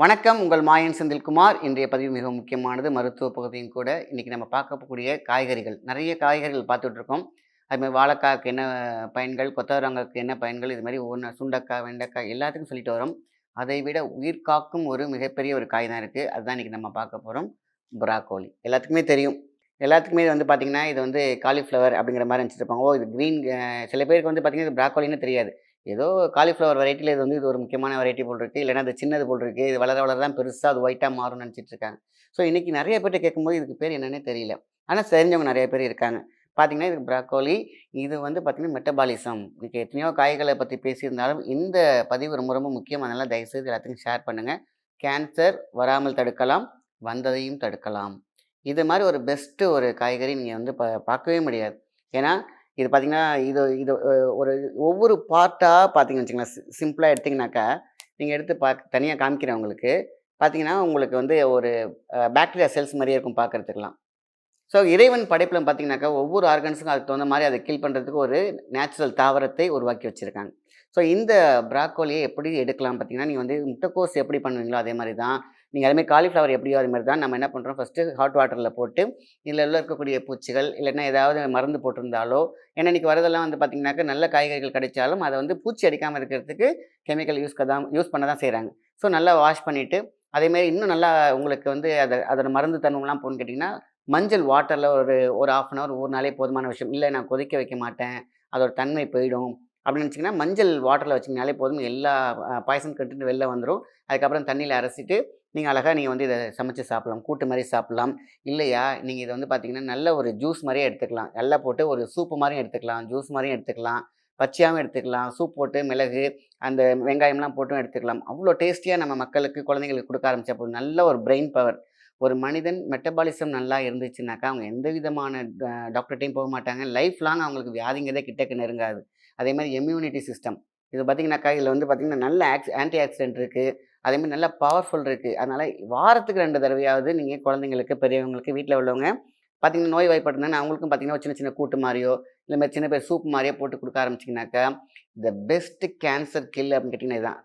வணக்கம். உங்கள் மாயன் செந்தில்குமார். இன்றைய பதிவு மிகவும் முக்கியமானது. மருத்துவ பகுதியும் கூட. இன்னைக்கு நம்ம பார்க்கக்கூடிய காய்கறிகள். நிறைய காய்கறிகள் பார்த்துட்ருக்கோம். அதுமாதிரி வாழைக்காய்க்கு என்ன பயன்கள், கொத்தவரங்காய்க்கு என்ன பயன்கள், இது மாதிரி ஒவ்வொன்று சுண்டைக்காய், வெண்டைக்காய் எல்லாத்துக்கும் சொல்லிட்டு வரோம். அதை விட உயிர் காக்கும் ஒரு மிகப்பெரிய ஒரு காய் தான் இருக்குது. அதுதான் இன்றைக்கி நம்ம பார்க்க போகிறோம். ப்ராக்கோலி. எல்லாத்துக்குமே தெரியும். எல்லாத்துக்குமே இது வந்து பார்த்திங்கன்னா, இது வந்து காலிஃப்ளவர் அப்படிங்கிற மாதிரி நினச்சிட்டு இருப்பாங்க. ஓ, இது க்ரீன். சில பேருக்கு வந்து பார்த்திங்கன்னா இது ப்ராக்கோலின்னு தெரியாது. ஏதோ காலிஃப்ளவர் வெரைட்டியில் இது வந்து இது ஒரு முக்கியமான வெரைட்டி போல் இருக்குது, இல்லைனா அது சின்னது போல் இருக்குது, இது வளர வளர தான் பெருசாக அது ஒயிட்டாக மாறும்னு நினச்சிட்டு இருக்காங்க. ஸோ இன்றைக்கி நிறைய பேர்ட்ட கேட்கும்போது இதுக்கு பேர் என்னன்னே தெரியல. ஆனால் தெரிஞ்சவங்க நிறைய பேர் இருக்காங்க. பார்த்திங்கன்னா இதுக்கு ப்ராக்கோலி. இது வந்து பார்த்திங்கன்னா மெட்டபாலிசம். இன்றைக்கி எத்தனையோ காய்களை பற்றி பேசியிருந்தாலும் இந்த பதிவு ரொம்ப ரொம்ப முக்கியம். அதனால் தயவுசெய்து எல்லாத்துக்கும் ஷேர் பண்ணுங்கள். கேன்சர் வராமல் தடுக்கலாம், வந்ததையும் தடுக்கலாம். இது மாதிரி ஒரு பெஸ்ட்டு ஒரு காய்கறி நீங்கள் வந்து பார்க்கவே முடியாது. ஏன்னா இது பார்த்திங்கன்னா இது இது ஒரு ஒவ்வொரு பார்ட்டாக பார்த்தீங்கன்னு வச்சுங்களேன், சிம்பிளாக எடுத்திங்கனாக்கா நீங்கள் எடுத்து தனியாக காமிக்கிறேன் உங்களுக்கு. பார்த்தீங்கன்னா உங்களுக்கு வந்து ஒரு பாக்டீரியா செல்ஸ் மாதிரியே இருக்கும் பார்க்குறதுக்கெலாம். ஸோ இறைவன் படைப்பில் பார்த்தீங்கன்னாக்கா ஒவ்வொரு ஆர்கன்ஸுக்கும் அதுக்கு தகுந்த மாதிரி அதை கில் பண்ணுறதுக்கு ஒரு நேச்சுரல் தாவரத்தை உருவாக்கி வச்சுருக்காங்க. ஸோ இந்த ப்ராக்கோலியை எப்படி எடுக்கலாம் பார்த்தீங்கன்னா, நீங்கள் வந்து முட்டைக்கோஸ் எப்படி பண்ணுவீங்களோ அதே மாதிரி தான். நீங்கள் அதேமாதிரி காலிஃப்ளவர் எப்படியோ அது மாதிரி தான் நம்ம என்ன பண்ணுறோம், ஃபஸ்ட்டு ஹாட் வாட்டரில் போட்டு இதில் உள்ள இருக்கக்கூடிய பூச்சிகள் இல்லைன்னா ஏதாவது மருந்து போட்டிருந்தாலோ, ஏன்னா இன்றைக்கி வரதெல்லாம் வந்து பார்த்திங்கனாக்கா நல்ல காய்கறிகள் கிடைச்சாலும் அதை வந்து பூச்சி அடிக்காமல் இருக்கிறதுக்கு கெமிக்கல் யூஸ் பண்ண தான் செய்கிறாங்க. ஸோ நல்லா வாஷ் பண்ணிவிட்டு அதேமாரி இன்னும் நல்லா உங்களுக்கு வந்து அதோட மருந்து தன்மைலாம் போகணுன்னு கேட்டிங்கன்னா, மஞ்சள் வாட்டரில் ஒரு ஒரு 1/2 அன் ஹவர் ஊறினாலே போதுமான விஷயம். இல்லை நான் கொதிக்க வைக்க மாட்டேன், அதோட தன்மை போயிடும் அப்படின்னு நினச்சிங்கன்னா, மஞ்சள் வாட்டரில் வச்சிங்கனாலே போதும். எல்லா பாய்சன் கண்டென்ட் வெளில வந்துடும். அதுக்கப்புறம் தண்ணியில் அரைச்சிட்டு நீங்கள் அழகாக நீங்கள் வந்து இதை சமைச்சு சாப்பிடலாம். கூட்டு மாதிரி சாப்பிட்லாம். இல்லையா நீங்கள் இதை வந்து பார்த்திங்கன்னா நல்ல ஒரு ஜூஸ் மாதிரியே எடுத்துக்கலாம். எல்லாம் போட்டு ஒரு சூப்பு மாதிரியும் எடுத்துக்கலாம், ஜூஸ் மாதிரியும் எடுத்துக்கலாம், பச்சையாகவும் எடுத்துக்கலாம். சூப் போட்டு மிளகு அந்த வெங்காயம்லாம் போட்டும் எடுத்துக்கலாம். அவ்வளோ டேஸ்டியாக நம்ம மக்களுக்கு குழந்தைங்களுக்கு கொடுக்க ஆரம்பித்தா போதும். நல்ல ஒரு பிரெயின் பவர். ஒரு மனிதன் மெட்டபாலிசம் நல்லா இருந்துச்சுனாக்கா அவங்க எந்த விதமான டாக்டர்கிட்டையும் போக மாட்டாங்க. லைஃப் லாங் அவங்களுக்கு வியாதிங்கிறதே கிட்டக்கு நெருங்காது. அதே மாதிரி இம்யூனிட்டி சிஸ்டம். இது பார்த்திங்கனாக்கா இதில் வந்து பார்த்திங்கன்னா நல்ல ஆன்டி ஆக்சிடென்ட் இருக்குது. அதேமாதிரி நல்லா பவர்ஃபுல் இருக்குது. அதனால் வாரத்துக்கு 2 தடவையாவது நீங்கள் குழந்தைங்களுக்கு, பெரியவங்களுக்கு, வீட்டில் உள்ளவங்க பார்த்திங்கன்னா நோய் வாய்ப்பட்டுனா அவங்களுக்கும் பார்த்திங்கன்னா சின்ன சின்ன கூட்டு மாதிரியோ இல்லை மாதிரி சின்ன பேர் சூப் மாதிரியோ போட்டு கொடுக்க ஆரம்பிச்சிங்கனாக்கா த பெஸ்ட் கேன்சர் கில் அப்படின்னு கேட்டிங்கன்னா இதுதான்.